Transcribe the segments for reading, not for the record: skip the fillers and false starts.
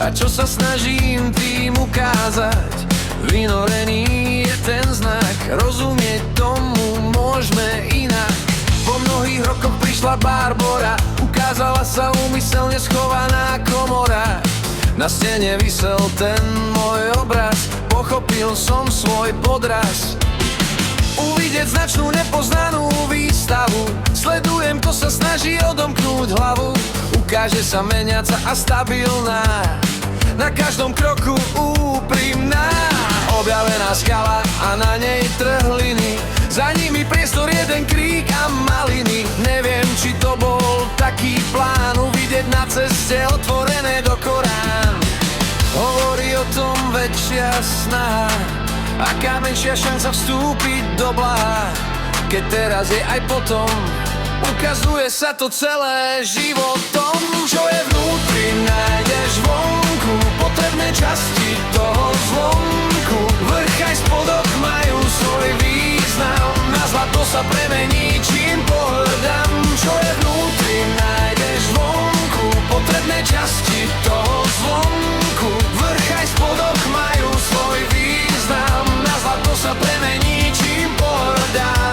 A čo sa snažím tým ukázať? Vynorený je ten znak, rozumieť tomu môžeme inak. Po mnohých rokoch prišla Barbora, ukázala sa úmyselne schovaná komora. Na stene visel ten môj obraz, pochopil som svoj podraz. Uvidieť značnú nepoznanú výstavu, sledujem, kto sa snaží odomknúť hlavu. Ukáže sa meniaca a stabilná, na každom kroku úprimná. Objavená skala a na nej trhliny, za nimi priestor, jeden krík a maliny. Neviem, či to bol taký plán, uvidieť na ceste otvorené do Korán. Hovorí o tom väčšia snaha, aká menšia šanca vstúpiť do blaha. Keď teraz je aj potom, ukazuje sa to celé životom. Čo je vnútri, nájdeš vonku, potrebné časti toho zvonku. Vrch aj spodok majú svoj význam, na zlato sa premení, čím pohľadám. Čo je vnútri, nájdeš vonku, potrebné časti toho zvonku. Vrch aj spodok majú svoj význam, na zlato sa premení, čím pohľadám.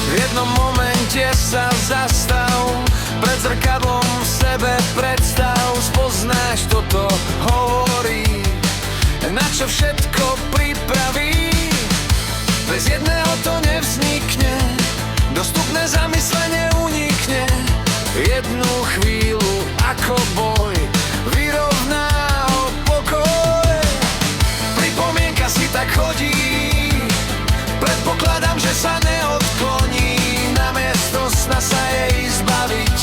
V jednom momente sa zastav, pred zrkadlom sebe predstav, spoznáš, kto to hovorí, na čo všetko pripraví. Bez jedného to nevznikne, dostupné zamyslenie unikne. Jednu chvíľu ako boj vyrovná ho pokoj. Pripomienka si tak chodí, predpokladám, že sa neodkloní. Namiesto sna sa jej zbaviť,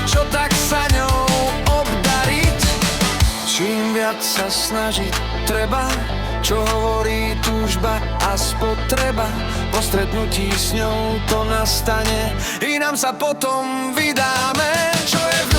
čo tak sa ňou obdariť. Čím viac sa snažiť treba, čo hovorí túžba a spotreba. Po stretnutí s ňou to nastane, inám sa potom vydáme. Čo je v